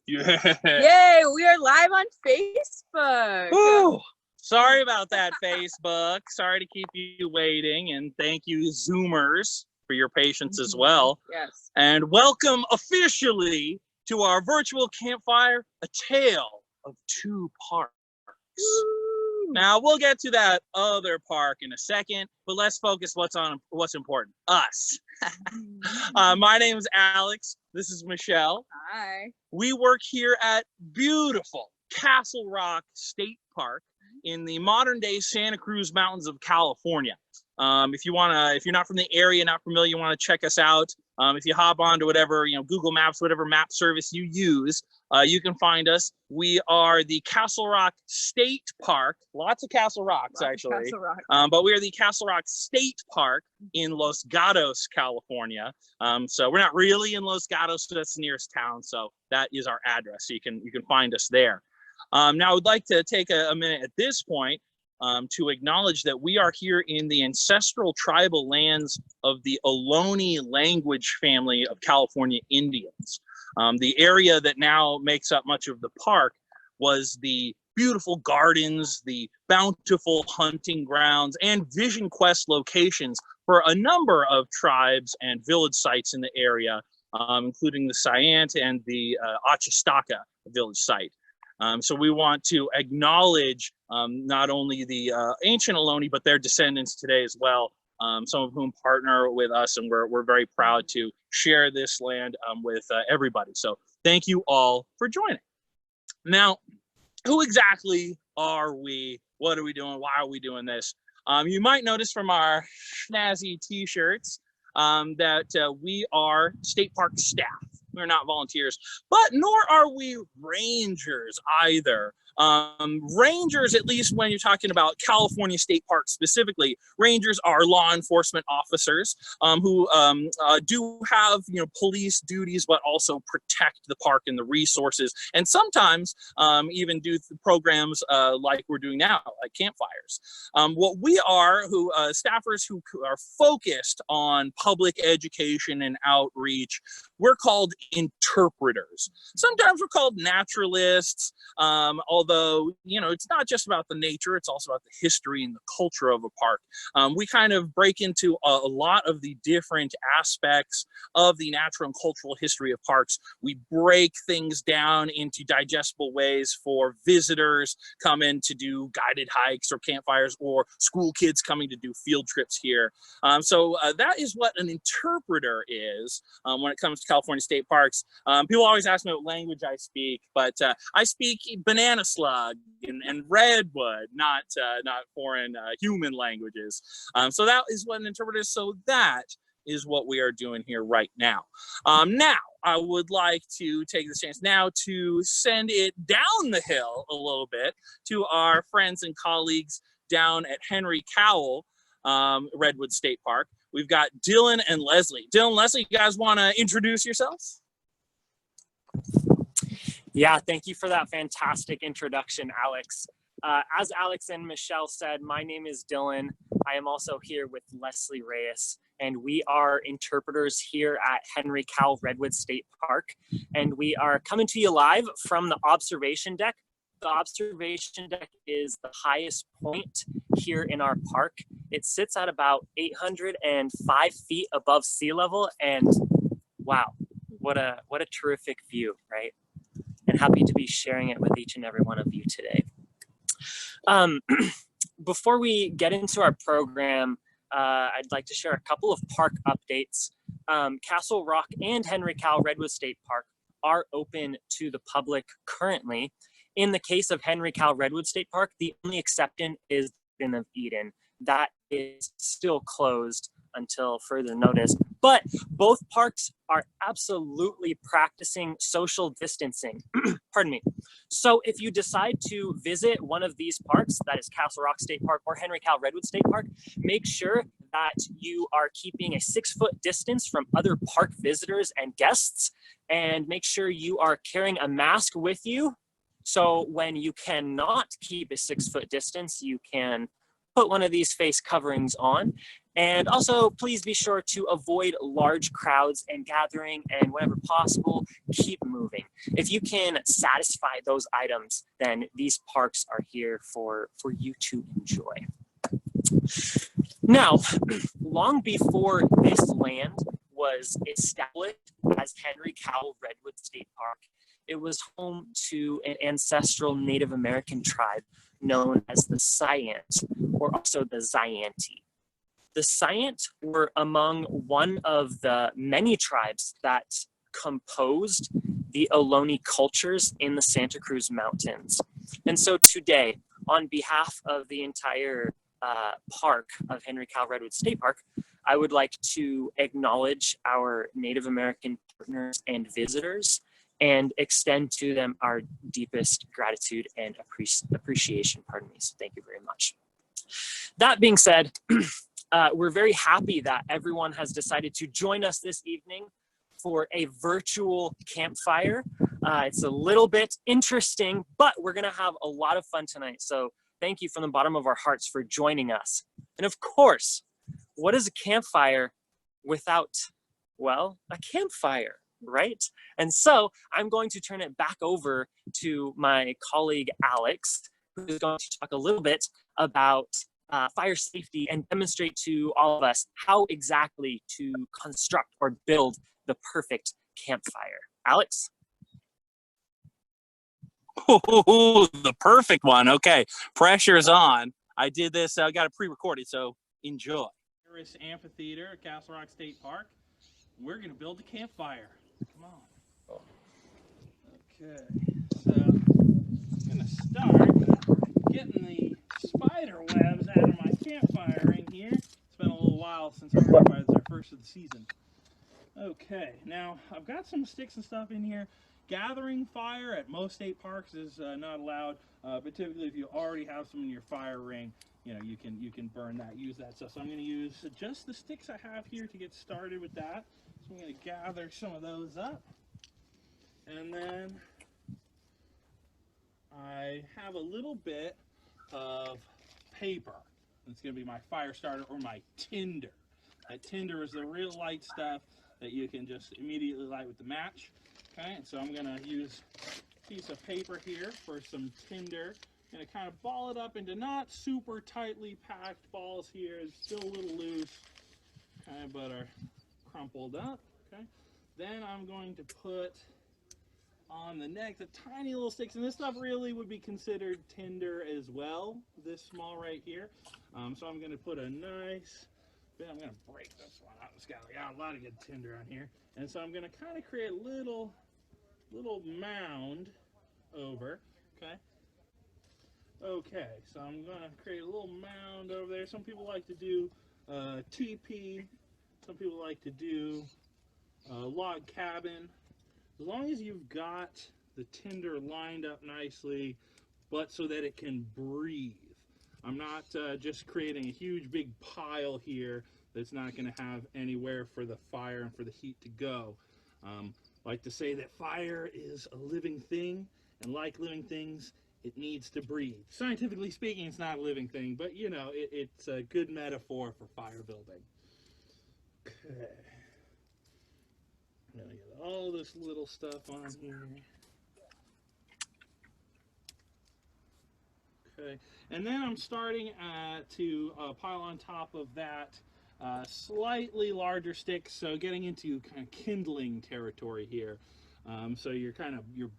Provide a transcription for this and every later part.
Yeah. Yay, we are live on Facebook. Woo. Sorry about that, Facebook. Sorry to keep you waiting, and thank you, Zoomers, for your patience as well. Yes. And welcome officially to our virtual campfire, A Tale of Two Parks. Woo. Now, we'll get to that other park in a second, but let's focus what's important, us. My name is Alex. This is Michelle. Hi. We work here at beautiful Castle Rock State Park in the modern day Santa Cruz Mountains of California. If you're not from the area, not familiar, you want to check us out. If you hop on to whatever, Google Maps, whatever map service you use, you can find us. We are the Castle Rock State Park. Lots of Castle Rocks, actually. Castle Rock. But we are the Castle Rock State Park in Los Gatos, California. So we're not really in Los Gatos, that's the nearest town. So that is our address. So you can find us there. Now I would like to take a minute at this point to acknowledge that we are here in the ancestral tribal lands of the Ohlone language family of California Indians. The area that now makes up much of the park was the beautiful gardens, the bountiful hunting grounds, and Vision Quest locations for a number of tribes and village sites in the area, including the Sayant and the Achistaka village site. So we want to acknowledge not only the ancient Ohlone, but their descendants today as well, some of whom partner with us, and we're very proud to share this land with everybody. So thank you all for joining. Now, who exactly are we? What are we doing? Why are we doing this? You might notice from our snazzy t-shirts that we are state park staff. We're not volunteers, but nor are we rangers either. Rangers, at least when you're talking about California State Parks specifically, rangers are law enforcement officers who do have police duties, but also protect the park and the resources, and sometimes even do programs like we're doing now, like campfires. What we are, staffers who are focused on public education and outreach, we're called interpreters. Sometimes we're called naturalists, although, it's not just about the nature, it's also about the history and the culture of a park. We kind of break into a lot of the different aspects of the natural and cultural history of parks. We break things down into digestible ways for visitors coming to do guided hikes or campfires, or school kids coming to do field trips here. So that is what an interpreter is when it comes to California State Parks. People always ask me what language I speak, but I speak banana slug and redwood, not foreign human languages. So that is what an interpreter is. So that is what we are doing here right now. Now, I would like to take this chance now to send it down the hill a little bit to our friends and colleagues down at Henry Cowell Redwood State Park. We've got Dylan and Leslie. Dylan, Leslie, you guys want to introduce yourselves? Yeah, thank you for that fantastic introduction, Alex. As Alex and Michelle said, my name is Dylan. I am also here with Leslie Reyes, and we are interpreters here at Henry Cowell Redwood State Park. And we are coming to you live from the observation deck. The observation deck is the highest point here in our park. It sits at about 805 feet above sea level, and wow, what a terrific view, right? And happy to be sharing it with each and every one of you today. Before we get into our program, I'd like to share a couple of park updates. Castle Rock and Henry Cowell Redwood State Park are open to the public currently. In the case of Henry Cowell Redwood State Park, the only exception is Garden of Eden. That is still closed until further notice. But both parks are absolutely practicing social distancing. Pardon me. So if you decide to visit one of these parks, that is Castle Rock State Park or Henry Cowell Redwood State Park, make sure that you are keeping a 6-foot distance from other park visitors and guests, and make sure you are carrying a mask with you. So when you cannot keep a 6-foot distance, you can put one of these face coverings on. And also, please be sure to avoid large crowds and gathering, and whenever possible, keep moving. If you can satisfy those items, then these parks are here for you to enjoy. Now, long before this land was established as Henry Cowell Redwood State Park, it was home to an ancestral Native American tribe known as the Scient, or also the Zyanti. The Scient were among one of the many tribes that composed the Ohlone cultures in the Santa Cruz Mountains. And so today, on behalf of the entire park of Henry Cowell Redwood State Park, I would like to acknowledge our Native American partners and visitors and extend to them our deepest gratitude and appreciation. Pardon me. So thank you very much. That being said, we're very happy that everyone has decided to join us this evening for a virtual campfire. It's a little bit interesting, but we're gonna have a lot of fun tonight. So thank you from the bottom of our hearts for joining us. And of course, what is a campfire without, well, a campfire, right? And so I'm going to turn it back over to my colleague, Alex, who's going to talk a little bit about fire safety and demonstrate to all of us how exactly to construct or build the perfect campfire. Alex? Oh, the perfect one. Okay, pressure's on. I did this, I got it pre-recorded, so enjoy. Harris Amphitheater at Castle Rock State Park. We're gonna build a campfire. Come on. Okay, so I'm gonna start getting the spider webs out of my campfire in here. It's been a little while since our campfire is our first of the season. Okay, now I've got some sticks and stuff in here. Gathering fire at most state parks is not allowed, but typically if you already have some in your fire ring, you know, you can burn that, use that stuff. So I'm going to use just the sticks I have here to get started with that. So I'm going to gather some of those up, and then I have a little bit of paper. It's going to be my fire starter or my tinder. That tinder is the real light stuff that you can just immediately light with the match. Okay, and so I'm going to use a piece of paper here for some tinder. I'm going to kind of ball it up into not super tightly packed balls here. It's still a little loose, okay, but are crumpled up. Okay, then I'm going to put on the neck the tiny little sticks, and this stuff really would be considered tinder as well, this small right here. So I'm going to put a nice bit, I'm going to break this one out. It's got a lot of good tinder on here, and so I'm going to kind of create a little mound over. Okay, so I'm going to create a little mound over there. Some people like to do teepee, some people like to do log cabin. As long as you've got the tinder lined up nicely, but so that it can breathe. I'm not just creating a huge big pile here that's not going to have anywhere for the fire and for the heat to go. Like to say that fire is a living thing, and like living things, it needs to breathe. Scientifically speaking, it's not a living thing, but you know, it's a good metaphor for fire building. Okay. I'm gonna get all this little stuff on here. Okay, and then I'm starting to pile on top of that slightly larger sticks, so getting into kind of kindling territory here. So you're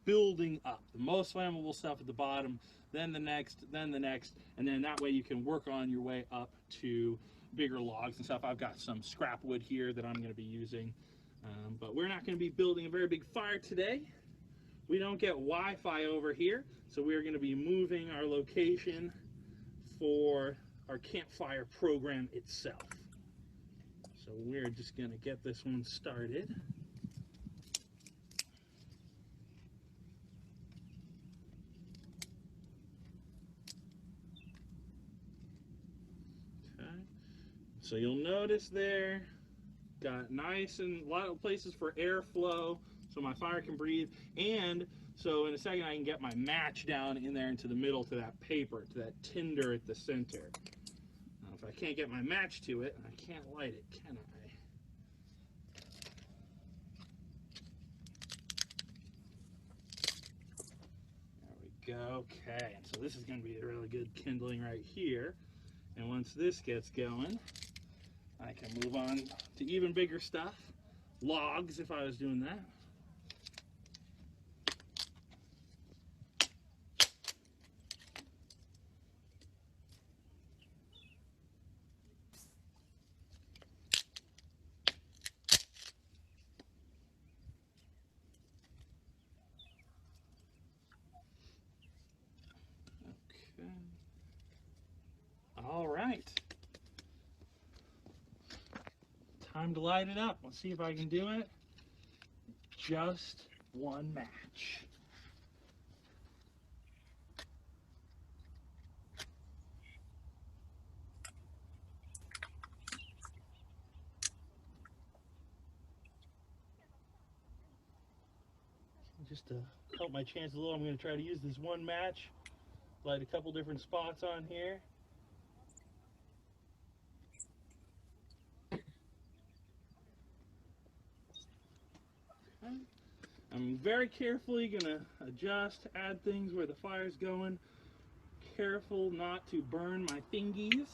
building up the most flammable stuff at the bottom, then the next, and then that way you can work on your way up to bigger logs and stuff. I've got some scrap wood here that I'm going to be using, but we're not going to be building a very big fire today. We don't get Wi-Fi over here, so we're going to be moving our location for our campfire program itself. So we're just going to get this one started. Okay. So you'll notice there, got nice and a lot of places for airflow so my fire can breathe. And so in a second I can get my match down in there into the middle to that paper, to that tinder at the center. Now if I can't get my match to it, I can't light it, can I? Go. Okay, so this is going to be a really good kindling right here, and once this gets going, I can move on to even bigger stuff, logs if I was doing that. All right, time to light it up. Let's see if I can do it. Just one match. Just to help my chances a little, I'm going to try to use this one match, light a couple different spots on here. I'm very carefully going to adjust, add things where the fire's going. Careful not to burn my fingies.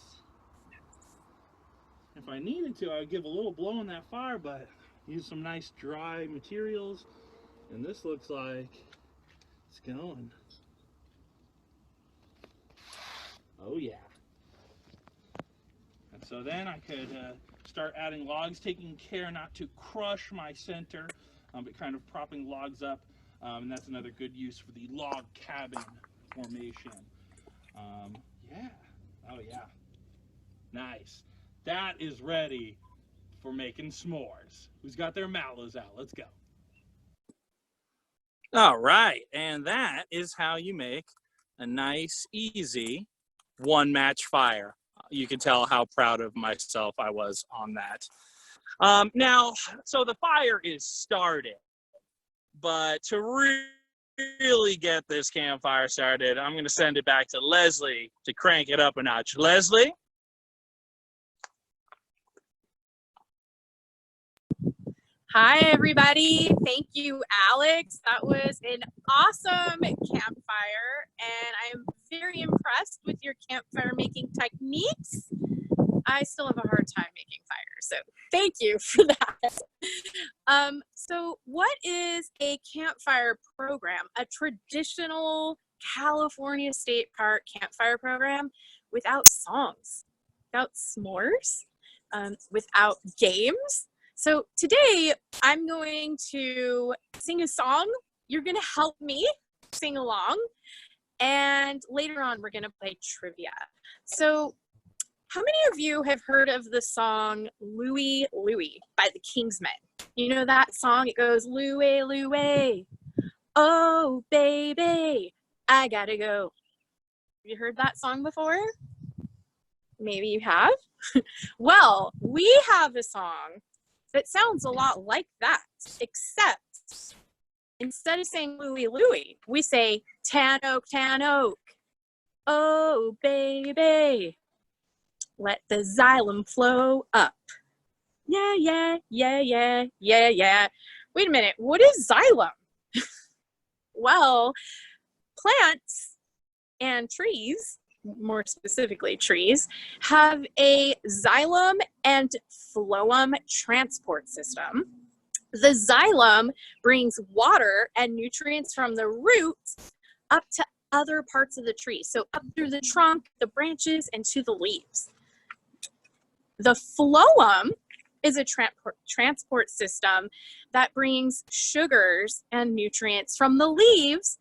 If I needed to, I would give a little blow on that fire, but use some nice dry materials. And this looks like it's going. Oh yeah. And so then I could start adding logs, taking care not to crush my center, but kind of propping logs up, and that's another good use for the log cabin formation. Yeah, oh yeah, nice. That is ready for making s'mores. Who's got their mallows out? Let's go. All right, and that is how you make a nice, easy one-match fire. You can tell how proud of myself I was on that. Now, so the fire is started, but to really get this campfire started, I'm going to send it back to Leslie to crank it up a notch. Leslie? Hi, everybody. Thank you, Alex. That was an awesome campfire, and I'm very impressed with your campfire making techniques. I still have a hard time making fire, so thank you for that. So what is a campfire program? A traditional California State Park campfire program without songs, without s'mores, without games. So today I'm going to sing a song. You're going to help me sing along. And later on, we're going to play trivia. So how many of you have heard of the song Louie Louie by the Kingsmen? You know that song? It goes, Louie Louie, oh baby, I gotta go. Have you heard that song before? Maybe you have. Well, we have a song that sounds a lot like that, except instead of saying Louie Louie, we say Tan Oak, oh baby, let the xylem flow up. Yeah, yeah, yeah, yeah, yeah, yeah. Wait a minute, what is xylem? Well, plants and trees, more specifically trees, have a xylem and phloem transport system. The xylem brings water and nutrients from the roots up to other parts of the tree. So up through the trunk, the branches, and to the leaves. The phloem is a transport system that brings sugars and nutrients from the leaves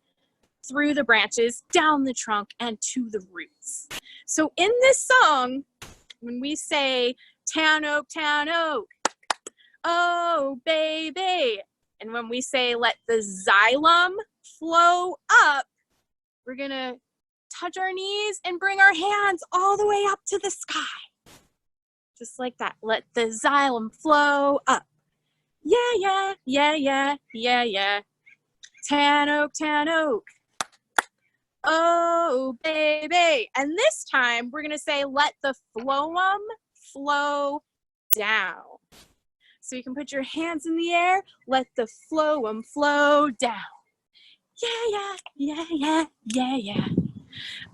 through the branches, down the trunk, and to the roots. So in this song, when we say, Tan Oak, oh baby, and when we say, let the xylem flow up, we're gonna touch our knees and bring our hands all the way up to the sky. Just like that. Let the xylem flow up. Yeah, yeah, yeah, yeah, yeah, yeah. Tan Oak, Oh, baby. And this time we're going to say, let the phloem flow down. So you can put your hands in the air, let the phloem flow down. Yeah, yeah, yeah, yeah, yeah, yeah.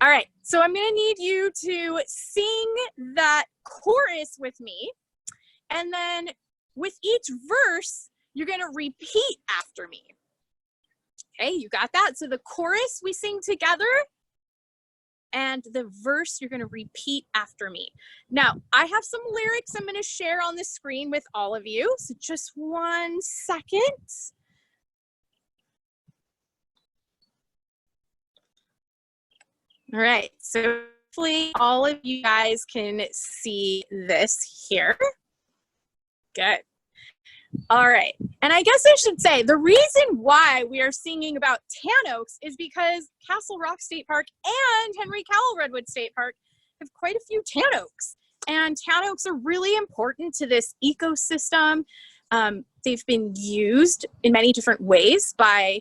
All right, so I'm gonna need you to sing that chorus with me. And then with each verse, you're gonna repeat after me. Okay, you got that? So the chorus we sing together, and the verse you're going to repeat after me. Now, I have some lyrics I'm going to share on the screen with all of you. So just 1 second. All right, so hopefully all of you guys can see this here. Good. All right, and I guess I should say the reason why we are singing about tan oaks is because Castle Rock State Park and Henry Cowell Redwood State Park have quite a few tan oaks, and tan oaks are really important to this ecosystem. They've been used in many different ways by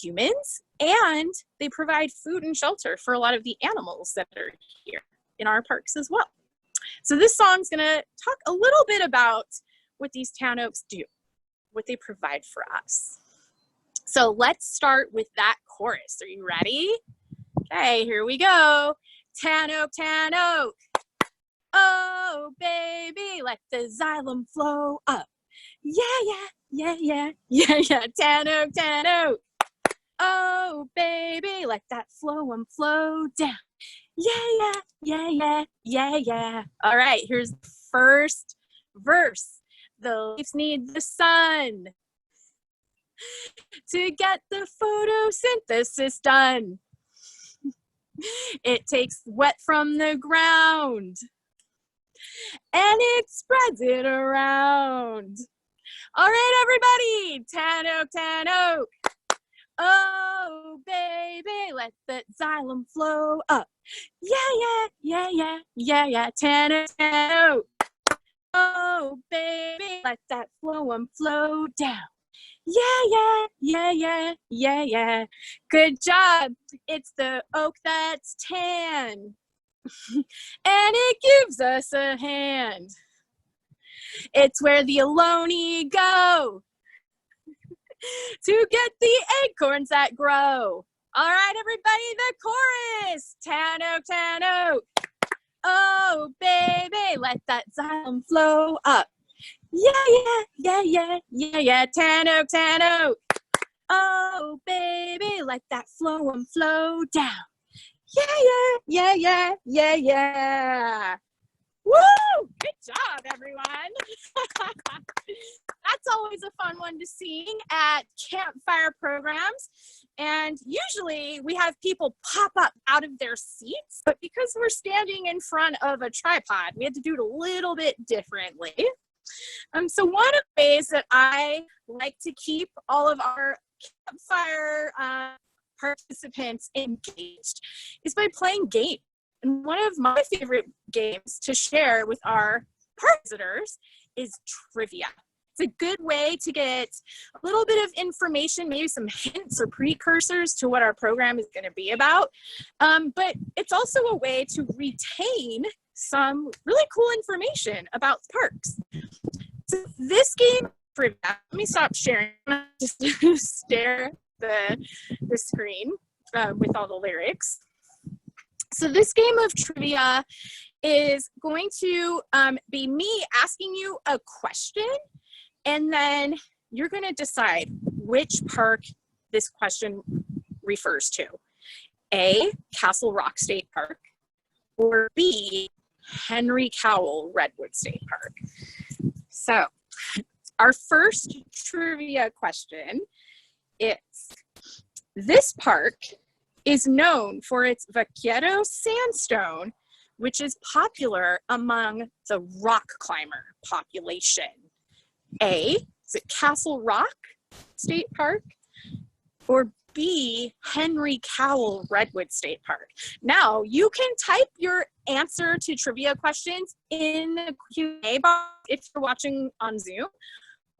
humans, and they provide food and shelter for a lot of the animals that are here in our parks as well. So this song's gonna talk a little bit about what these tan oaks do, what they provide for us. So let's start with that chorus. Are you ready? Okay, here we go. Tan oak, oh baby, let the xylem flow up. Yeah, yeah, yeah, yeah, yeah, yeah. Tan oak, oh baby, let that phloem flow down. Yeah, yeah, yeah, yeah, yeah, yeah. All right, here's the first verse. The leaves need the sun to get the photosynthesis done. It takes wet from the ground and it spreads it around. All right, everybody, tan oak. Oh, baby, let the xylem flow up. Yeah, yeah, yeah, yeah, yeah, yeah, tan oak. Oh, baby, let that phloem flow down. Yeah, yeah, yeah, yeah, yeah, yeah. Good job. It's the oak that's tan. And it gives us a hand. It's where the aloni go to get the acorns that grow. All right, everybody, the chorus. Tan oak. Oh, baby, let that xylem flow up. Yeah, yeah, yeah, yeah, yeah, yeah. Tan oak. Oh, baby, let that phloem flow down. Yeah, yeah, yeah, yeah, yeah, yeah. Woo! Good job, everyone. That's always a fun one to sing at campfire programs. And usually we have people pop up out of their seats, but because we're standing in front of a tripod, we had to do it a little bit differently. So one of the ways that I like to keep all of our campfire participants engaged is by playing games. And one of my favorite games to share with our park visitors is trivia. It's a good way to get a little bit of information, maybe some hints or precursors to what our program is going to be about. But it's also a way to retain some really cool information about parks. So this game, trivia, let me stop sharing, just stare at the screen with all the lyrics. So this game of trivia is going to be me asking you a question, and then you're going to decide which park this question refers to. A, Castle Rock State Park, or B, Henry Cowell Redwood State Park. So our first trivia question is, this park is known for its vaquero sandstone, which is popular among the rock climber population. A, is it Castle Rock State Park? Or B, Henry Cowell Redwood State Park? Now, you can type your answer to trivia questions in the Q&A box if you're watching on Zoom,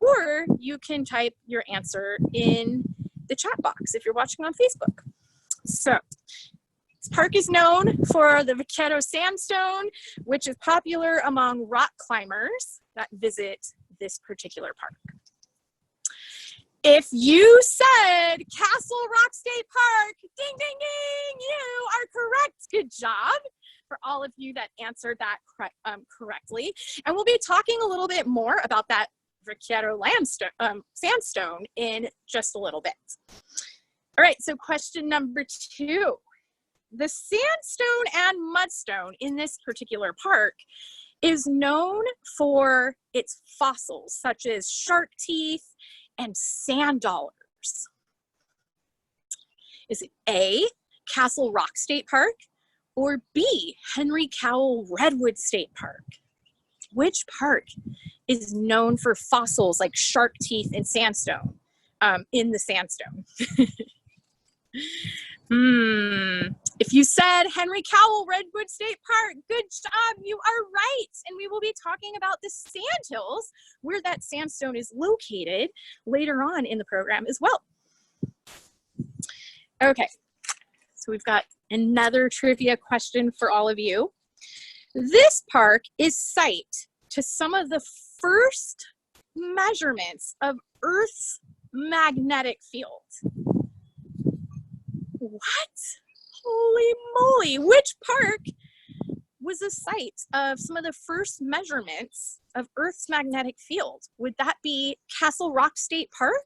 or you can type your answer in the chat box if you're watching on Facebook. So This park is known for the Vaquero sandstone, which is popular among rock climbers that visit this particular park. If you said Castle Rock State Park, ding, ding, ding, you are correct. Good job for all of you that answered that correctly. And we'll be talking a little bit more about that Vaquero sandstone in just a little bit. All right, so question number 2. The sandstone and mudstone in this particular park is known for its fossils, such as shark teeth and sand dollars. Is it A, Castle Rock State Park, or B, Henry Cowell Redwood State Park? Which park is known for fossils like shark teeth and sandstone in the sandstone? If you said Henry Cowell Redwood State Park, good job, you are right. And we will be talking about the sandhills where that sandstone is located later on in the program as well. Okay, so we've got another trivia question for all of you. This park is site to some of the first measurements of Earth's magnetic field. What? Holy moly, which park was the site of some of the first measurements of Earth's magnetic field? Would that be Castle Rock State Park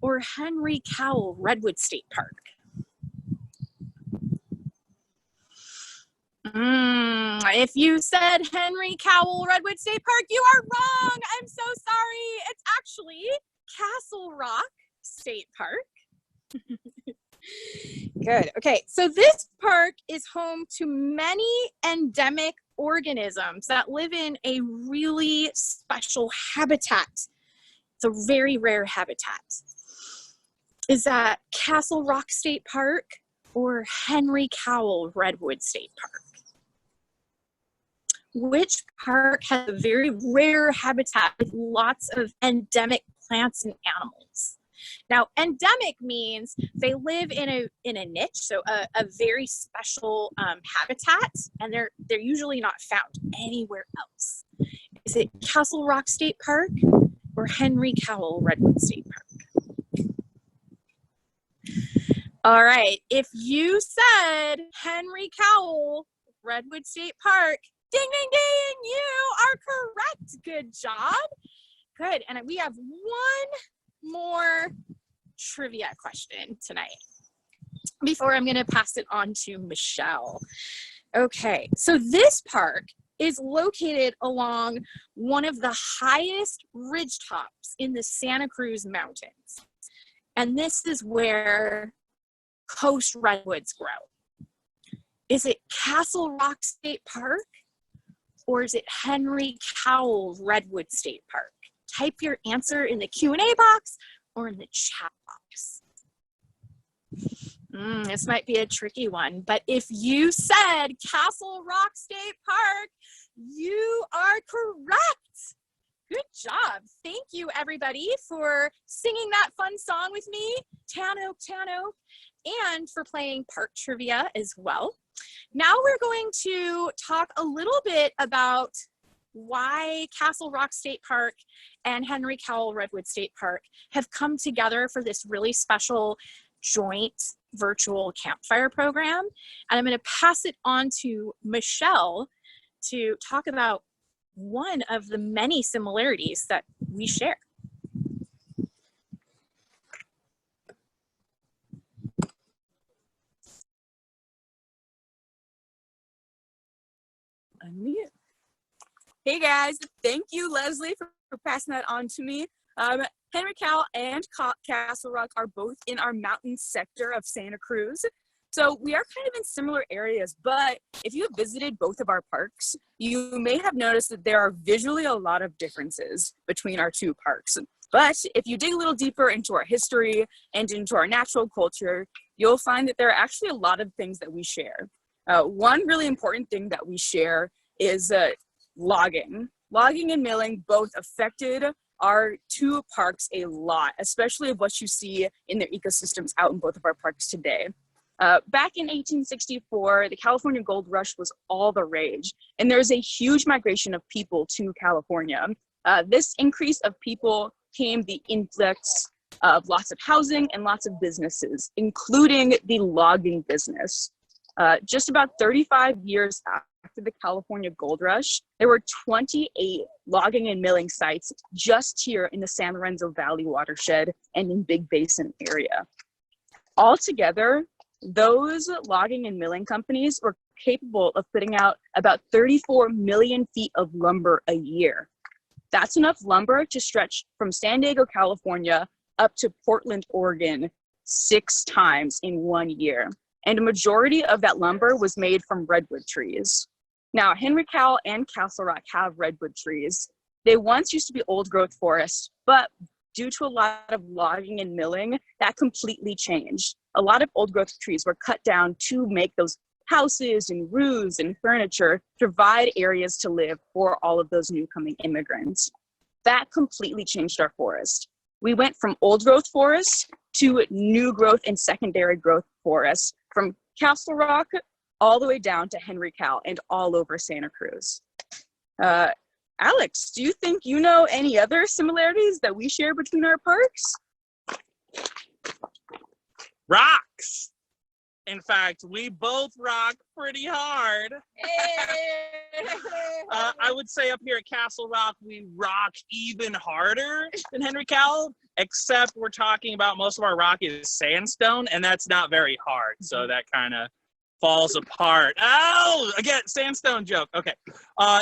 or Henry Cowell Redwood State Park? If you said Henry Cowell Redwood State Park, you are wrong. I'm so sorry. It's actually Castle Rock State Park. Good. Okay, so this park is home to many endemic organisms that live in a really special habitat. It's a very rare habitat. Is that Castle Rock State Park or Henry Cowell Redwood State Park? Which park has a very rare habitat with lots of endemic plants and animals? Now, endemic means they live in a niche, so a very special habitat, and they're usually not found anywhere else. Is it Castle Rock State Park or Henry Cowell Redwood State Park? All right, if you said Henry Cowell Redwood State Park, ding, ding, ding, you are correct. Good job. Good, and we have one more trivia question tonight before I'm going to pass it on to Michelle. Okay, so this park is located along one of the highest ridgetops in the Santa Cruz Mountains. And this is where coast redwoods grow. Is it Castle Rock State Park or is it Henry Cowell Redwood State Park? Type your answer in the Q&A box or in the chat box. This might be a tricky one, but if you said Castle Rock State Park, you are correct. Good job. Thank you, everybody, for singing that fun song with me, Tan Oak, Tan Oak, and for playing park trivia as well. Now we're going to talk a little bit about why Castle Rock State Park and Henry Cowell Redwood State Park have come together for this really special joint virtual campfire program. And I'm going to pass it on to Michelle to talk about one of the many similarities that we share. Unmute. Hey guys, thank you, Leslie, for passing that on to me. Henry Cowell and Castle Rock are both in our mountain sector of Santa Cruz. So we are kind of in similar areas, but if you have visited both of our parks, you may have noticed that there are visually a lot of differences between our two parks. But if you dig a little deeper into our history and into our natural culture, you'll find that there are actually a lot of things that we share. One really important thing that we share is logging. Logging and milling both affected our two parks a lot, especially of what you see in their ecosystems out in both of our parks today. Back in 1864, the California Gold Rush was all the rage, and there was a huge migration of people to California. This increase of people came the influx of lots of housing and lots of businesses, including the logging business. Just about 35 years after the California Gold Rush, there were 28 logging and milling sites just here in the San Lorenzo Valley watershed and in Big Basin area. Altogether, those logging and milling companies were capable of putting out about 34 million feet of lumber a year. That's enough lumber to stretch from San Diego, California, up to Portland, Oregon, 6 times in 1 year. And a majority of that lumber was made from redwood trees. Now, Henry Cowell and Castle Rock have redwood trees. They once used to be old growth forests, but due to a lot of logging and milling, that completely changed. A lot of old growth trees were cut down to make those houses and roofs and furniture to provide areas to live for all of those new coming immigrants. That completely changed our forest. We went from old growth forests to new growth and secondary growth forests, from Castle Rock all the way down to Henry Cowell and all over Santa Cruz. Alex, do you think you know any other similarities that we share between our parks? Rocks. In fact, we both rock pretty hard. I would say up here at Castle Rock, we rock even harder than Henry Cowell, except we're talking about most of our rock is sandstone, and that's not very hard. So that kind of falls apart. Oh, again, sandstone joke. Okay.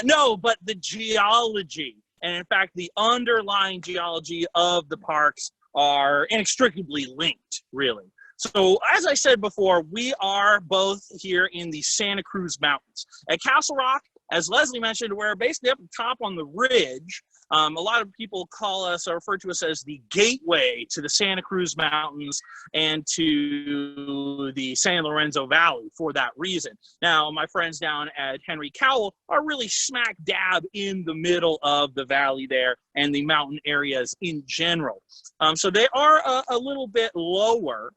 No, but the geology, and in fact, the underlying geology of the parks are inextricably linked, really. So as I said before, we are both here in the Santa Cruz Mountains. At Castle Rock, as Leslie mentioned, we're basically up top on the ridge. A lot of people call us or refer to us as the gateway to the Santa Cruz Mountains and to the San Lorenzo Valley for that reason. Now, my friends down at Henry Cowell are really smack dab in the middle of the valley there and the mountain areas in general. So they are a little bit lower.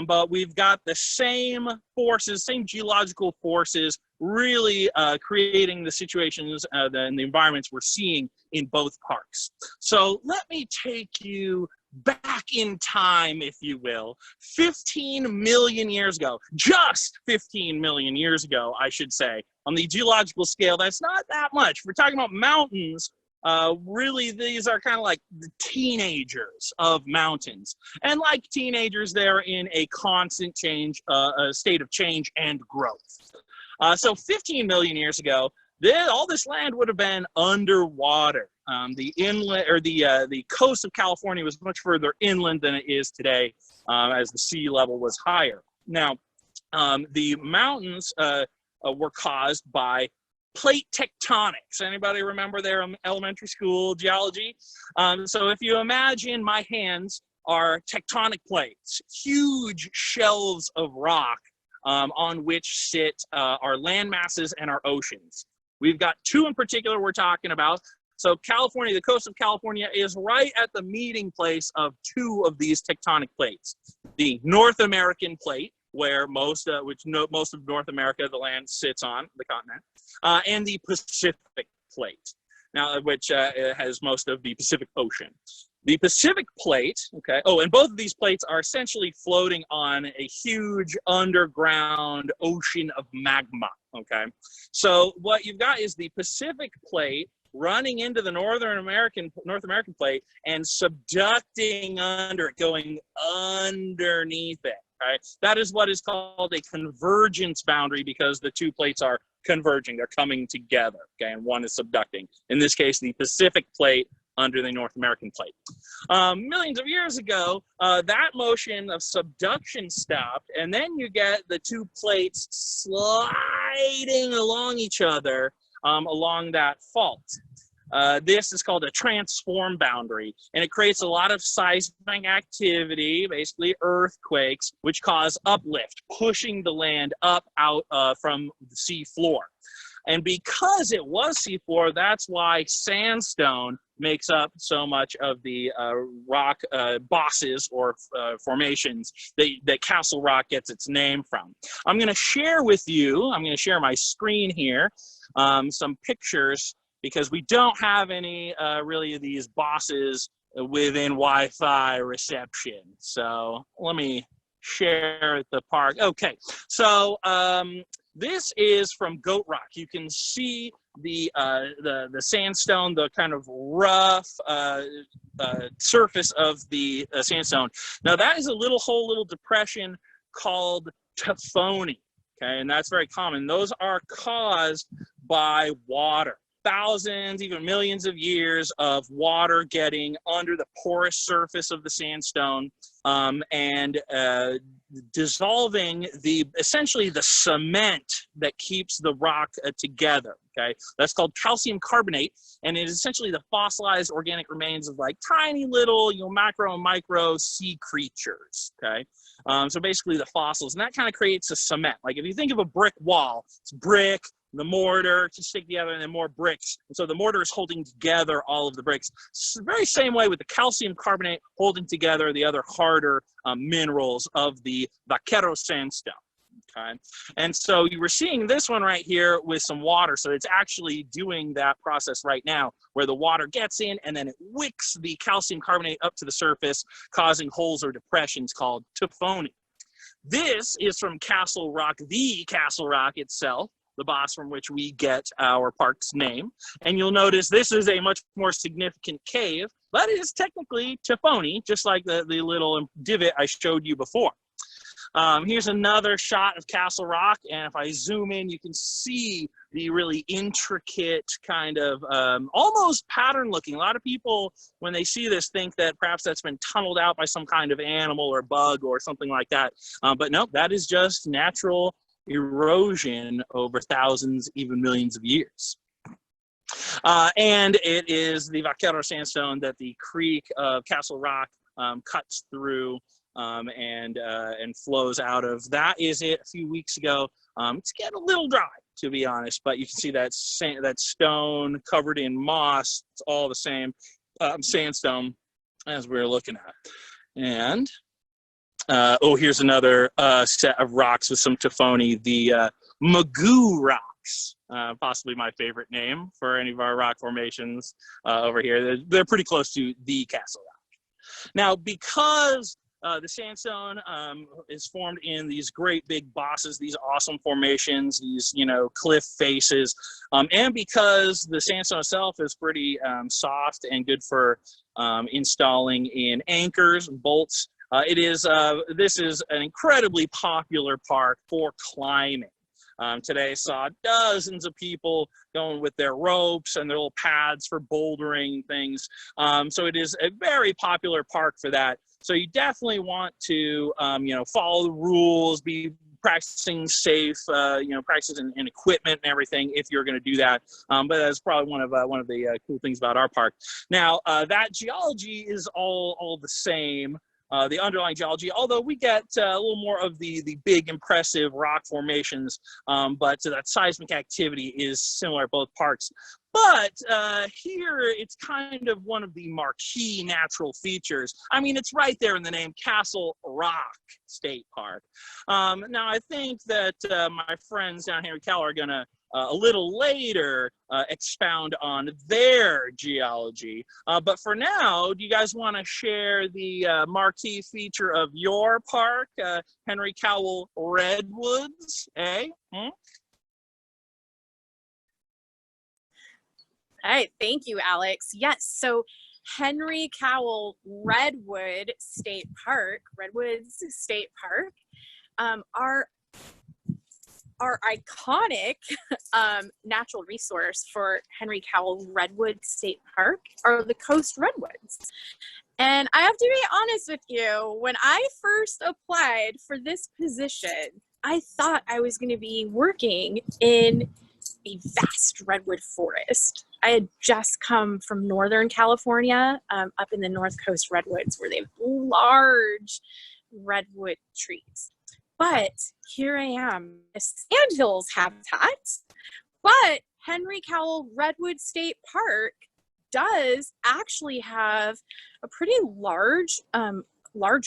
But we've got the same forces, same geological forces, really creating the situations and the environments we're seeing in both parks. So let me take you back in time, if you will, 15 million years ago, just 15 million years ago, I should say. On the geological scale, that's not that much. If we're talking about mountains, really, these are kind of like the teenagers of mountains. And like teenagers, they're in a constant change, a state of change and growth. So 15 million years ago, all this land would have been underwater. The inlet or the coast of California was much further inland than it is today, as the sea level was higher. Now, the mountains were caused by plate tectonics. Anybody remember their elementary school geology? So if you imagine my hands are tectonic plates, huge shelves of rock on which sit our land masses and our oceans. We've got two in particular we're talking about. So California, the coast of California is right at the meeting place of two of these tectonic plates. The North American plate, where most of North America, the land sits on, the continent, and the Pacific plate, now which has most of the Pacific Ocean. The Pacific plate, okay, and both of these plates are essentially floating on a huge underground ocean of magma, okay? So what you've got is the Pacific plate running into the North American plate and subducting under it, going underneath it. Right? That is what is called a convergence boundary, because the two plates are converging, they're coming together, okay, and one is subducting. In this case, the Pacific plate under the North American plate. Millions of years ago, that motion of subduction stopped, and then you get the two plates sliding along each other along that fault. This is called a transform boundary, and it creates a lot of seismic activity, basically earthquakes, which cause uplift, pushing the land up out from the sea floor. And because it was seafloor, that's why sandstone makes up so much of the rock bosses or formations that Castle Rock gets its name from. I'm going to share with you, I'm going to share my screen here, some pictures, because we don't have any really of these bosses within Wi-Fi reception. So let me share the park. Okay, so this is from Goat Rock. You can see the sandstone, the kind of rough surface of the sandstone. Now that is a little depression called Tectonics, okay, and that's very common. Those are caused by water. Thousands, even millions of years of water getting under the porous surface of the sandstone and dissolving essentially the cement that keeps the rock together, okay? That's called calcium carbonate, and it is essentially the fossilized organic remains of like tiny little, macro and micro sea creatures, okay? So basically the fossils, and that kind of creates a cement. Like if you think of a brick wall, it's brick, the mortar to stick together, and then more bricks. And so the mortar is holding together all of the bricks. It's the very same way with the calcium carbonate holding together the other harder minerals of the vaquero sandstone. Okay, and so you were seeing this one right here with some water. So it's actually doing that process right now where the water gets in and then it wicks the calcium carbonate up to the surface, causing holes or depressions called Tectonics. This is from Castle Rock, the Castle Rock itself, the boss from which we get our park's name. And you'll notice this is a much more significant cave, but it is technically Tectonics, just like the little divot I showed you before. Here's another shot of Castle Rock, and if I zoom in, you can see the really intricate kind of almost pattern looking. A lot of people, when they see this, think that perhaps that's been tunneled out by some kind of animal or bug or something like that. But no, that is just natural erosion over thousands, even millions of years. And it is the vaquero sandstone that the creek of Castle Rock cuts through and flows out of. That is it a few weeks ago. It's getting a little dry, to be honest, but you can see that stone covered in moss. It's all the same sandstone as we were looking at. And oh, here's another set of rocks with some Tectonics, the Magoo rocks, possibly my favorite name for any of our rock formations over here. They're pretty close to the Castle Rock. Now, because the sandstone is formed in these great big bosses, these awesome formations, these, cliff faces, and because the sandstone itself is pretty soft and good for installing in anchors, bolts, this is an incredibly popular park for climbing. Today I saw dozens of people going with their ropes and their little pads for bouldering things. So it is a very popular park for that. So you definitely want to, follow the rules, be practicing safe, practicing in equipment and everything if you're going to do that. But that's probably one of the cool things about our park. Now that geology is all the same. The underlying geology, although we get a little more of the big impressive rock formations, but that seismic activity is similar at both parks. But here it's kind of one of the marquee natural features. I mean, it's right there in the name, Castle Rock State Park. Now I think that my friends down here in Cowell are gonna a little later expound on their geology. But for now, do you guys want to share the marquee feature of your park, Henry Cowell Redwoods, eh? All right, thank you, Alex. Yes, so Henry Cowell Redwoods State Park our iconic natural resource for Henry Cowell Redwoods State Park are the coast redwoods. And I have to be honest with you, when I first applied for this position, I thought I was going to be working in a vast redwood forest. I had just come from Northern California, up in the North Coast redwoods, where they have large redwood trees. But here I am, a sandhills habitat, But Henry Cowell Redwood State Park does actually have a pretty large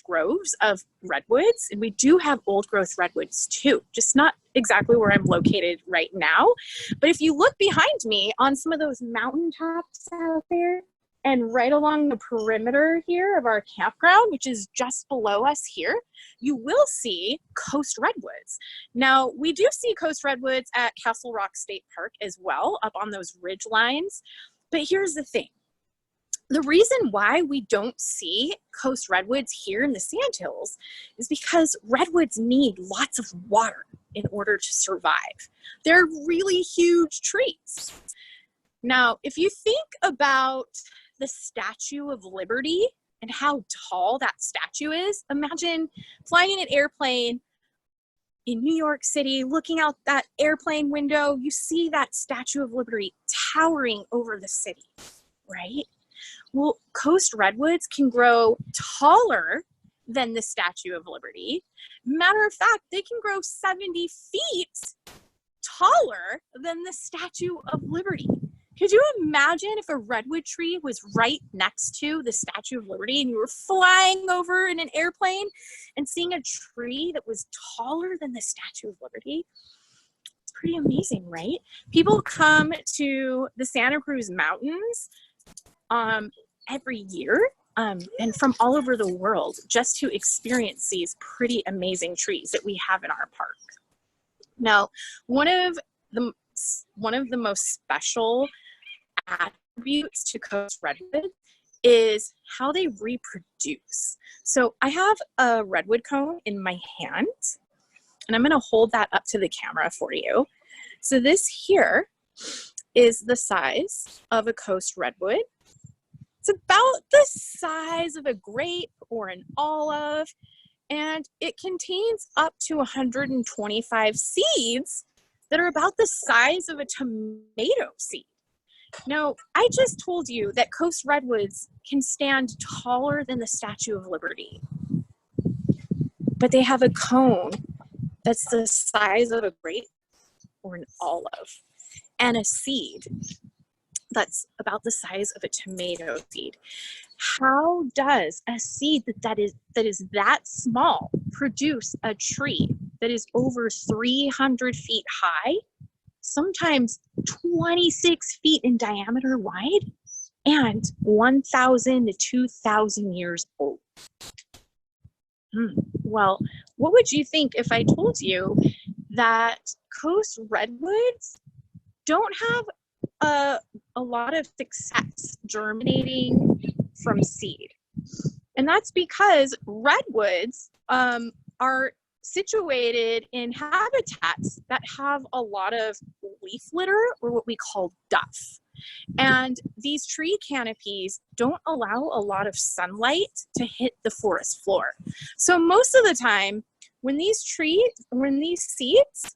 groves of redwoods, and we do have old growth redwoods too, just not exactly where I'm located right now. But if you look behind me on some of those mountaintops out there, and right along the perimeter here of our campground, which is just below us here, you will see coast redwoods. Now, we do see coast redwoods at Castle Rock State Park as well, up on those ridge lines. But here's the thing. The reason why we don't see coast redwoods here in the Sandhills is because redwoods need lots of water in order to survive. They're really huge trees. Now, if you think about the Statue of Liberty and how tall that statue is, imagine flying in an airplane in New York City, looking out that airplane window, you see that Statue of Liberty towering over the city, right? Well, coast redwoods can grow taller than the Statue of Liberty. Matter of fact, they can grow 70 feet taller than the Statue of Liberty. Could you imagine if a redwood tree was right next to the Statue of Liberty and you were flying over in an airplane and seeing a tree that was taller than the Statue of Liberty? It's pretty amazing, right? People come to the Santa Cruz Mountains every year and from all over the world just to experience these pretty amazing trees that we have in our park. Now, one of the most special attributes to coast redwood is how they reproduce. So I have a redwood cone in my hand, and I'm going to hold that up to the camera for you. So this here is the size of a coast redwood. It's about the size of a grape or an olive, and it contains up to 125 seeds that are about the size of a tomato seed. Now, I just told you that coast redwoods can stand taller than the Statue of Liberty, but they have a cone that's the size of a grape or an olive, and a seed that's about the size of a tomato seed. How does a seed that is that small produce a tree that is over 300 feet high, sometimes 26 feet in diameter wide, and 1,000 to 2,000 years old? Well, what would you think if I told you that coast redwoods don't have a lot of success germinating from seed? And that's because redwoods are situated in habitats that have a lot of leaf litter, or what we call duff. And these tree canopies don't allow a lot of sunlight to hit the forest floor. So most of the time, when these seeds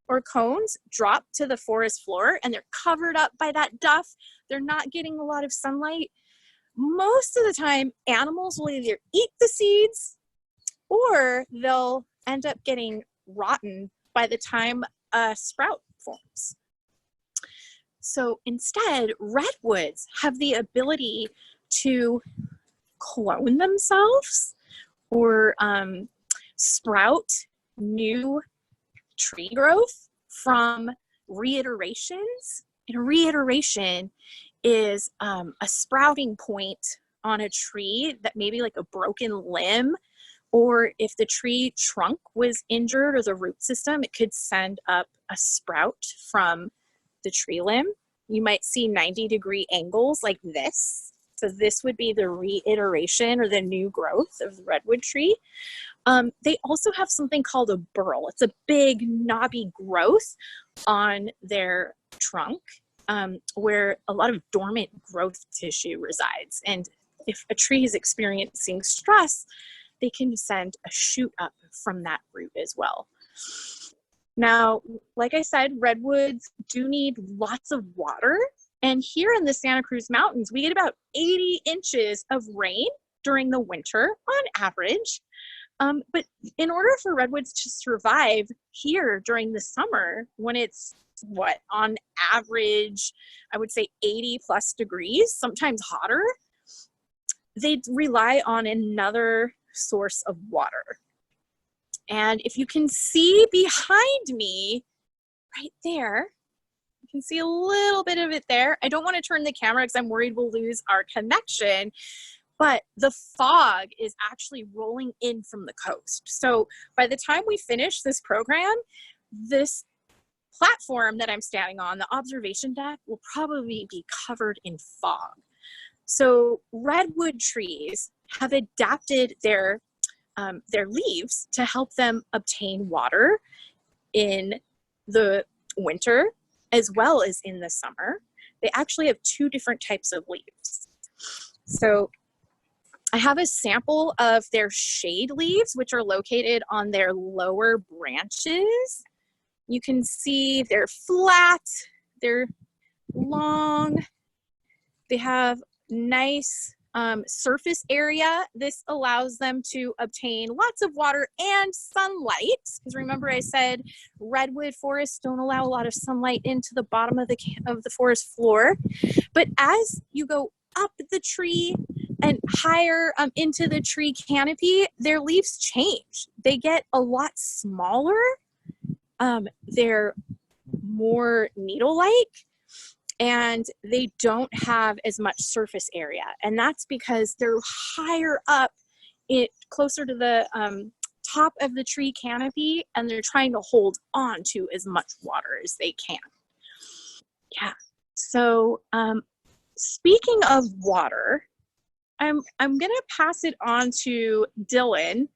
or cones drop to the forest floor and they're covered up by that duff, they're not getting a lot of sunlight. Most of the time, animals will either eat the seeds or they'll end up getting rotten by the time a sprout forms. So instead, redwoods have the ability to clone themselves or sprout new tree growth from reiterations. And a reiteration is a sprouting point on a tree that maybe like a broken limb, or if the tree trunk was injured or the root system, it could send up a sprout from the tree limb. You might see 90-degree angles like this. So this would be the reiteration or the new growth of the redwood tree. They also have something called a burl. It's a big knobby growth on their trunk where a lot of dormant growth tissue resides. And if a tree is experiencing stress, they can send a shoot up from that root as well. Now, like I said, redwoods do need lots of water. And here in the Santa Cruz Mountains, we get about 80 inches of rain during the winter on average. But in order for redwoods to survive here during the summer, when it's what, on average, I would say 80 plus degrees, sometimes hotter, they rely on another source of water. And if you can see behind me, right there, you can see a little bit of it there. I don't want to turn the camera because I'm worried we'll lose our connection, but the fog is actually rolling in from the coast. So by the time we finish this program, this platform that I'm standing on, the observation deck, will probably be covered in fog. So redwood trees have adapted their leaves to help them obtain water in the winter as well as in the summer. They actually have two different types of leaves. So I have a sample of their shade leaves, which are located on their lower branches. You can see they're flat, they're long, they have nice surface area. This allows them to obtain lots of water and sunlight, because remember I said redwood forests don't allow a lot of sunlight into the bottom of the forest floor. But as you go up the tree and higher into the tree canopy, their leaves change. They get a lot smaller. They're more needle-like, and they don't have as much surface area. And that's because they're higher up, closer to the top of the tree canopy, and they're trying to hold on to as much water as they can. Yeah, so speaking of water, I'm gonna pass it on to Dylan,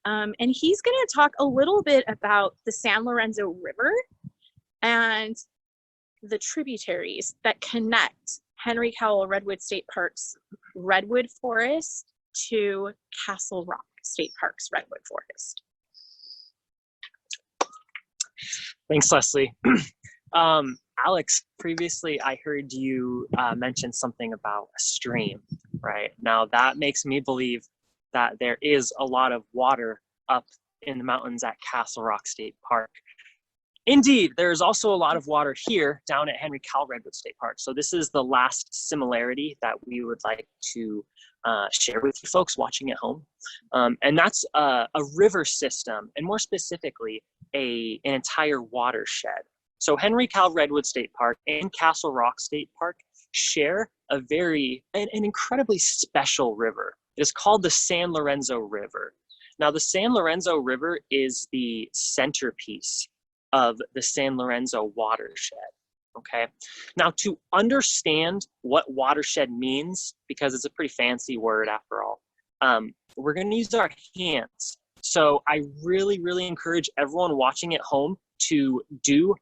and he's gonna talk a little bit about the San Lorenzo River and the tributaries that connect Henry Cowell Redwood State Park's Redwood Forest to Castle Rock State Park's Redwood Forest. Thanks, Leslie. Alex, previously I heard you mention something about a stream, right? Now that makes me believe that there is a lot of water up in the mountains at Castle Rock State Park. Indeed, there's also a lot of water here down at Henry Cowell Redwood State Park. So this is the last similarity that we would like to share with you folks watching at home. And that's a river system, and more specifically, an entire watershed. So Henry Cowell Redwood State Park and Castle Rock State Park share an incredibly special river. It is called the San Lorenzo River. Now the San Lorenzo River is the centerpiece of the San Lorenzo Watershed, okay? Now to understand what watershed means, because it's a pretty fancy word after all, we're gonna use our hands. So I really, really encourage everyone watching at home to do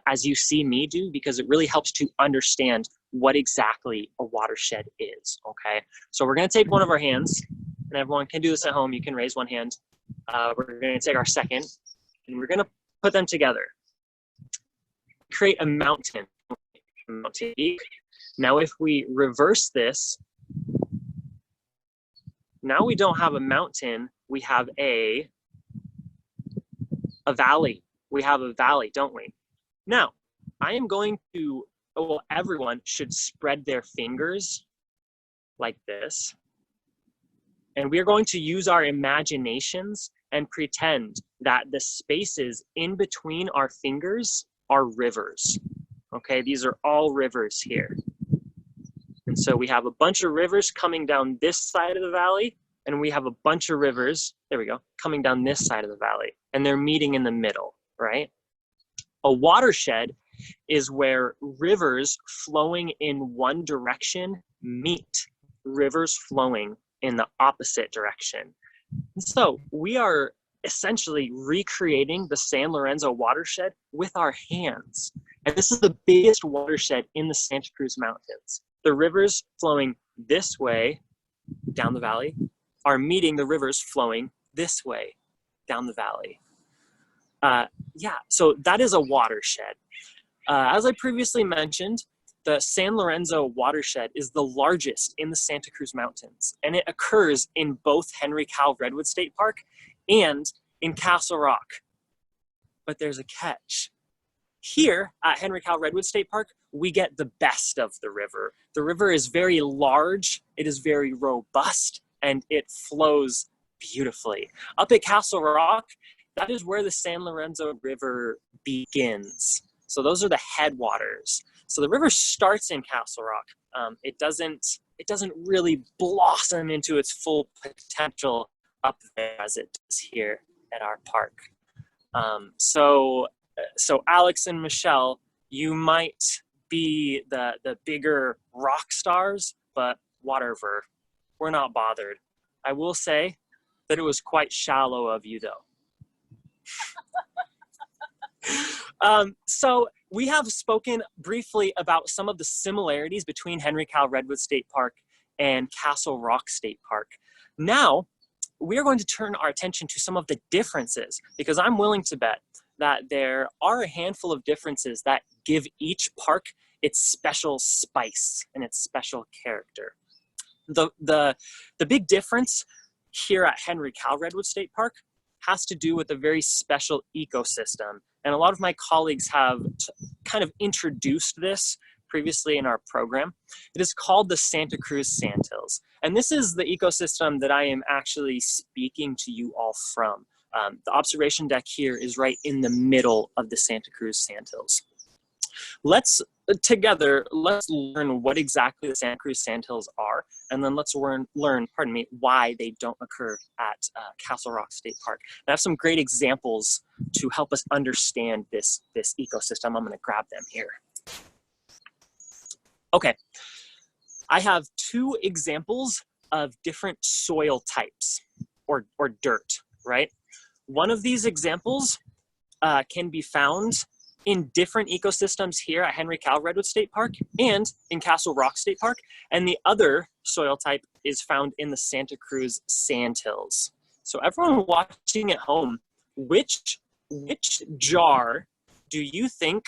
as you see me do, because it really helps to understand what exactly a watershed is, okay? So we're gonna take one of our hands, and everyone can do this at home. You can raise one hand. We're gonna take our second, and we're gonna put them together. Create a mountain. Now if we reverse this, now we don't have a mountain, we have a valley. We have a valley, don't we? Now, I am going to, well, everyone should spread their fingers like this. And we are going to use our imaginations and pretend that the spaces in between our fingers are rivers. Okay, these are all rivers here. And so we have a bunch of rivers coming down this side of the valley, and we have a bunch of rivers, there we go, coming down this side of the valley, and they're meeting in the middle, right? A watershed is where rivers flowing in one direction meet rivers flowing in the opposite direction. So we are essentially recreating the San Lorenzo watershed with our hands. And this is the biggest watershed in the Santa Cruz Mountains. The rivers flowing this way down the valley are meeting the rivers flowing this way down the valley. Yeah, so that is a watershed. As I previously mentioned, the San Lorenzo watershed is the largest in the Santa Cruz Mountains, and it occurs in both Henry Cowell Redwood State Park and in Castle Rock. But there's a catch. Here at Henry Cowell Redwood State Park, we get the best of the river. The river is very large, it is very robust, and it flows beautifully. Up at Castle Rock, that is where the San Lorenzo River begins. So those are the headwaters. So the river starts in Castle Rock. It doesn't really blossom into its full potential up there as it does here at our park. So Alex and Michelle, you might be the bigger rock stars, but whatever, we're not bothered. I will say that it was quite shallow of you though. So we have spoken briefly about some of the similarities between Henry Cowell Redwood State Park and Castle Rock State Park. Now, we're going to turn our attention to some of the differences, because I'm willing to bet that there are a handful of differences that give each park its special spice and its special character. The big difference here at Henry Cowell Redwood State Park has to do with a very special ecosystem. And a lot of my colleagues have kind of introduced this previously in our program. It is called the Santa Cruz Sandhills. And this is the ecosystem that I am actually speaking to you all from. The observation deck here is right in the middle of the Santa Cruz Sandhills. Let's learn what exactly the Santa Cruz Sandhills are, and then let's learn, why they don't occur at Castle Rock State Park. And I have some great examples to help us understand this ecosystem. I'm gonna grab them here. Okay, I have two examples of different soil types or dirt, right? One of these examples can be found in different ecosystems here at Henry Cowell Redwood State Park and in Castle Rock State Park. And the other soil type is found in the Santa Cruz Sandhills. So everyone watching at home, which jar do you think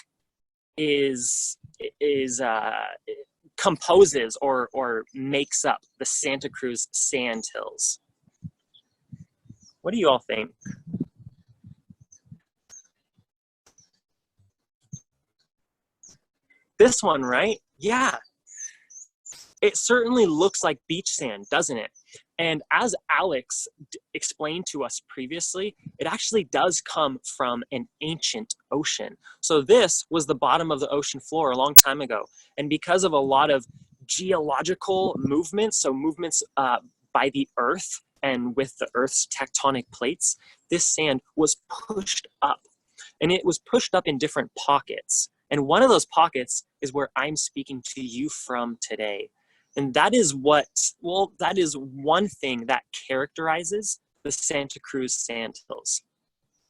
composes or makes up the Santa Cruz Sandhills? What do you all think? This one, right? Yeah. It certainly looks like beach sand, doesn't it? And as Alex explained to us previously, it actually does come from an ancient ocean. So this was the bottom of the ocean floor a long time ago. And because of a lot of geological movements, so movements by the earth and with the earth's tectonic plates, this sand was pushed up. And it was pushed up in different pockets. And one of those pockets is where I'm speaking to you from today. And that is one thing that characterizes the Santa Cruz Sandhills.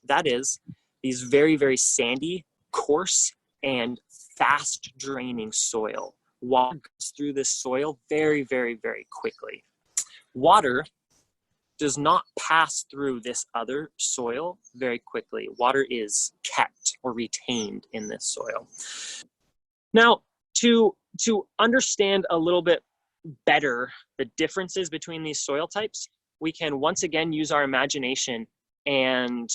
That is these very, very sandy, coarse, and fast draining soil. Water goes through this soil very, very, very quickly. Water does not pass through this other soil very quickly. Water is kept or retained in this soil. Now, to understand a little bit better the differences between these soil types, we can once again use our imagination and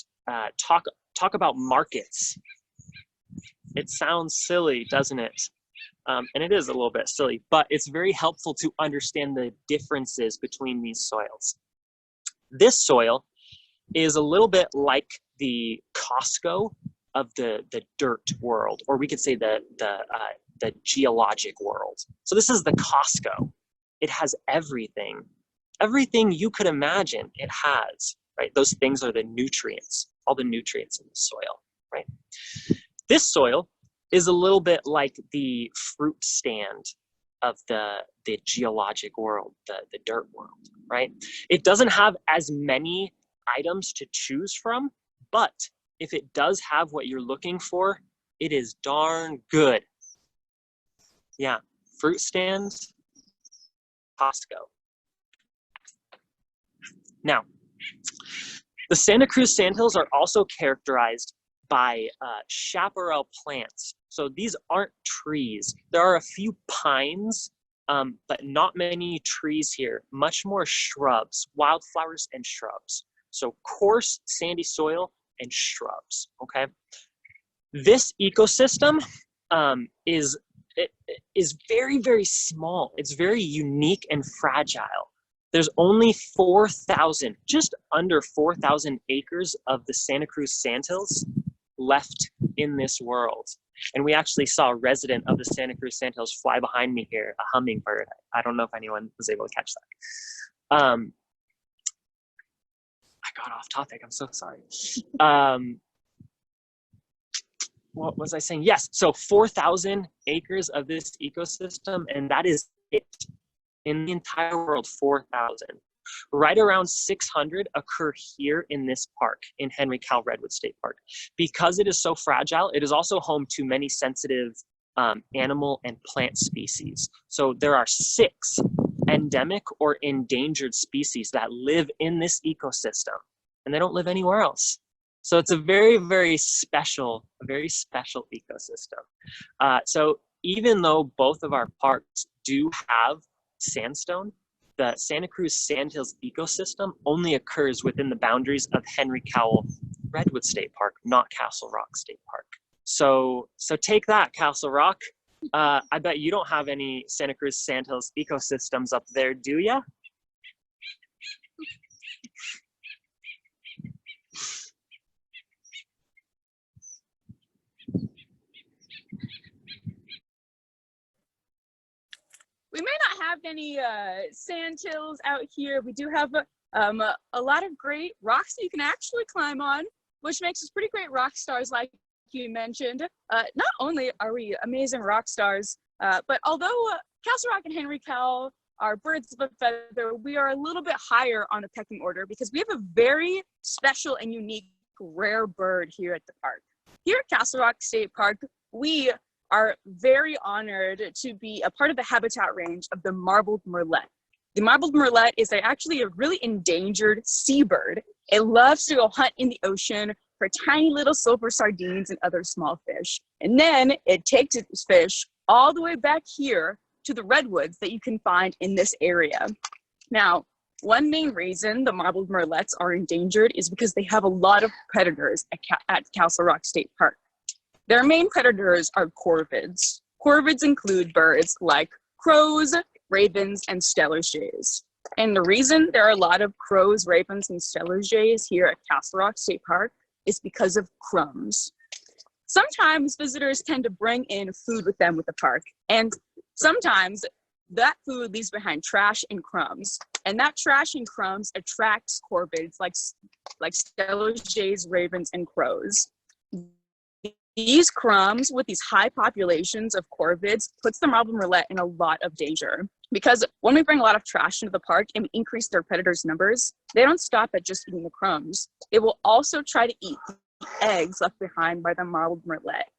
talk about markets. It sounds silly, doesn't it? And it is a little bit silly, but it's very helpful to understand the differences between these soils. This soil is a little bit like the Costco of the dirt world, or we could say the geologic world. So this is the Costco. It has everything you could imagine it has, right? Those things are the nutrients, all the nutrients in the soil, right? This soil is a little bit like the fruit stand of the geologic world, the dirt world, right? It doesn't have as many items to choose from, but if it does have what you're looking for, it is darn good. Yeah, fruit stands, Costco. Now, the Santa Cruz Sandhills are also characterized by chaparral plants. So these aren't trees. There are a few pines, but not many trees here. Much more shrubs, wildflowers and shrubs. So coarse, sandy soil and shrubs, okay? This ecosystem is very, very small. It's very unique and fragile. There's only 4,000, just under 4,000 acres of the Santa Cruz Sandhills left in this world. And we actually saw a resident of the Santa Cruz Sandhills fly behind me here, a hummingbird. I don't know if anyone was able to catch that. I got off topic, I'm so sorry. What was I saying? Yes, so 4,000 acres of this ecosystem, and that is it. In the entire world, 4,000. Right around 600 occur here in this park, in Henry Cowell Redwood State Park. Because it is so fragile, it is also home to many sensitive animal and plant species. So there are 6 endemic or endangered species that live in this ecosystem, and they don't live anywhere else. So it's a very, very special ecosystem. So even though both of our parks do have sandstone, the Santa Cruz Sandhills ecosystem only occurs within the boundaries of Henry Cowell Redwood State Park, not Castle Rock State Park. So take that, Castle Rock. I bet you don't have any Santa Cruz Sandhills ecosystems up there, do ya? We may not have any sandhills out here. We do have a lot of great rocks that you can actually climb on, which makes us pretty great rock stars, like you mentioned. Not only are we amazing rock stars, but although Castle Rock and Henry Cowell are birds of a feather, we are a little bit higher on the pecking order because we have a very special and unique rare bird here at the park. Here at Castle Rock State Park, we are very honored to be a part of the habitat range of the marbled Marlette. The marbled Marlette is actually a really endangered seabird. It loves to go hunt in the ocean for tiny little silver sardines and other small fish. And then it takes its fish all the way back here to the redwoods that you can find in this area. Now, one main reason the marbled Marlettes are endangered is because they have a lot of predators at Castle Rock State Park. Their main predators are corvids. Corvids include birds like crows, ravens, and Steller jays. And the reason there are a lot of crows, ravens, and Steller jays here at Castle Rock State Park is because of crumbs. Sometimes visitors tend to bring in food with them with the park, and sometimes that food leaves behind trash and crumbs. And that trash and crumbs attracts corvids like Steller jays, ravens, and crows. These crumbs with these high populations of corvids puts the marbled Marlette in a lot of danger, because when we bring a lot of trash into the park and we increase their predators' numbers, they don't stop at just eating the crumbs. It will also try to eat the eggs left behind by the marbled Marlette.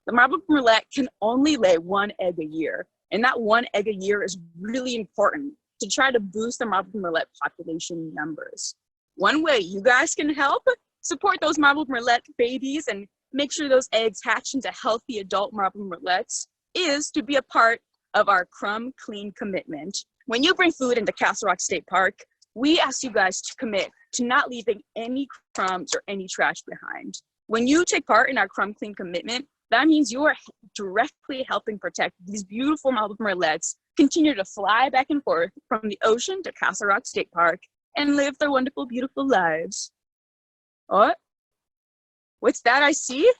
The marbled Marlette can only lay 1 egg a year, and that 1 egg a year is really important to try to boost the marbled Marlette population numbers. One way you guys can help support those marbled Marlette babies and make sure those eggs hatch into healthy adult marbled Marlettes is to be a part of our Crumb Clean commitment. When you bring food into Castle Rock State Park, we ask you guys to commit to not leaving any crumbs or any trash behind. When you take part in our Crumb Clean commitment, that means you are directly helping protect these beautiful marbled Marlettes continue to fly back and forth from the ocean to Castle Rock State Park and live their wonderful, beautiful lives. Oh, what's that I see?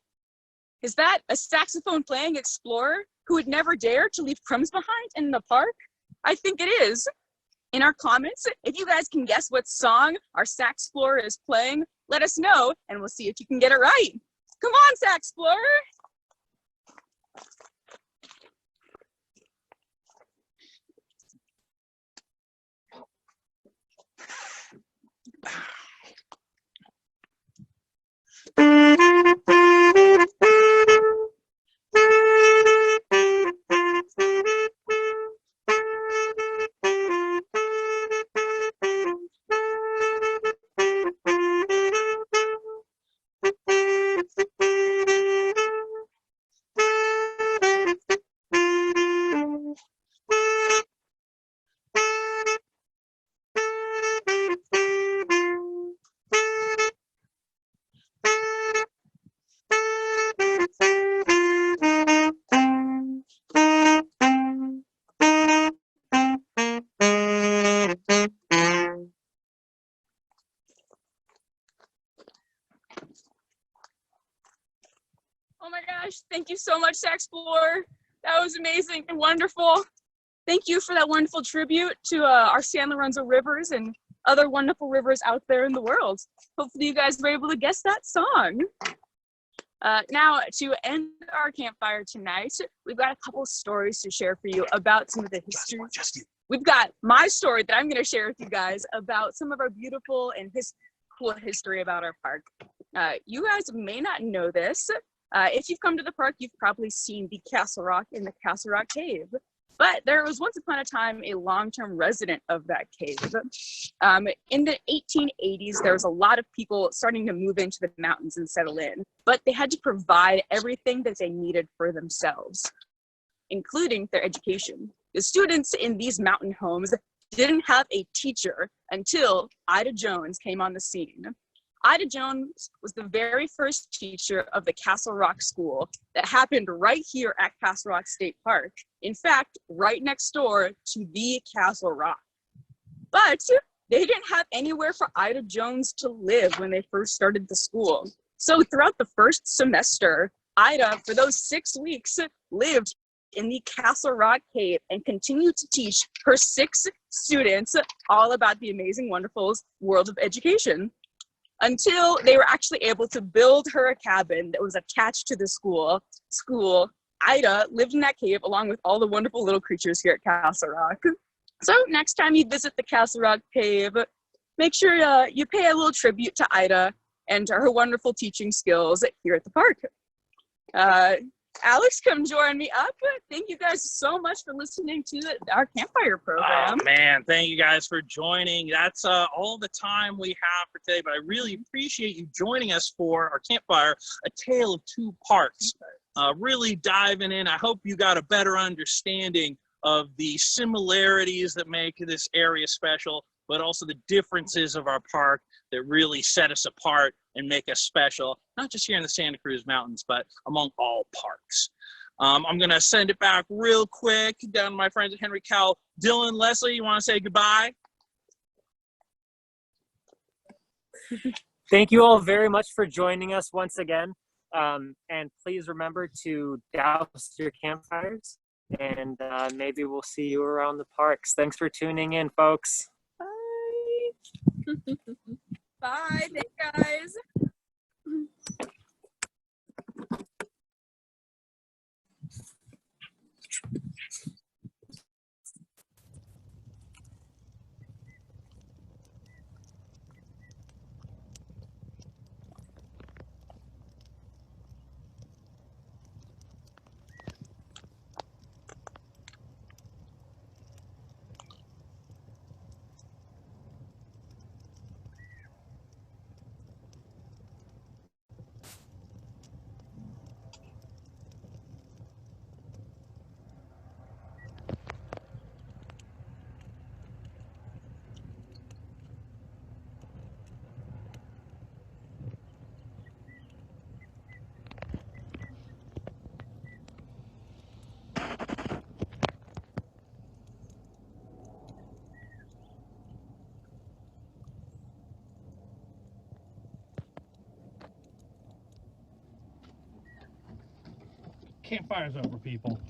Is that a saxophone playing explorer who would never dare to leave crumbs behind in the park? I think it is. In our comments, if you guys can guess what song our sax explorer is playing, let us know and we'll see if you can get it right. Come on, sax explorer. gosh, thank you so much to Explore. That was amazing and wonderful. Thank you for that wonderful tribute to our San Lorenzo rivers and other wonderful rivers out there in the world. Hopefully you guys were able to guess that song. Now, to end our campfire tonight, we've got a couple stories to share for you about some of the history. We've got my story that I'm going to share with you guys about some of our beautiful and cool history about our park. You guys may not know this. If you've come to the park, you've probably seen the Castle Rock in the Castle Rock Cave. But there was once upon a time a long-term resident of that cave. In the 1880s, there was a lot of people starting to move into the mountains and settle in, but they had to provide everything that they needed for themselves, including their education. The students in these mountain homes didn't have a teacher until Ida Jones came on the scene. Ida Jones was the very first teacher of the Castle Rock School that happened right here at Castle Rock State Park. In fact, right next door to the Castle Rock. But they didn't have anywhere for Ida Jones to live when they first started the school. So throughout the first semester, Ida, for those 6 weeks, lived in the Castle Rock Cave and continued to teach her 6 students all about the amazing, wonderful world of education, until they were actually able to build her a cabin that was attached to the school. Ida lived in that cave along with all the wonderful little creatures here at Castle Rock. So next time you visit the Castle Rock Cave, make sure you pay a little tribute to Ida and to her wonderful teaching skills here at the park. Alex, come join me up. Thank you guys so much for listening to our campfire program. Oh man, thank you guys for joining. That's all the time we have for today, but I really appreciate you joining us for our campfire, A Tale of Two Parks. Really diving in. I hope you got a better understanding of the similarities that make this area special, but also the differences of our park that really set us apart and make us special, not just here in the Santa Cruz Mountains, but among all parks. I'm gonna send it back real quick down to my friends at Henry Cowell. Dylan, Leslie, you wanna say goodbye? Thank you all very much for joining us once again. And please remember to douse your campfires, and maybe we'll see you around the parks. Thanks for tuning in, folks. Bye. Bye. Thanks, guys. Campfire's over, people.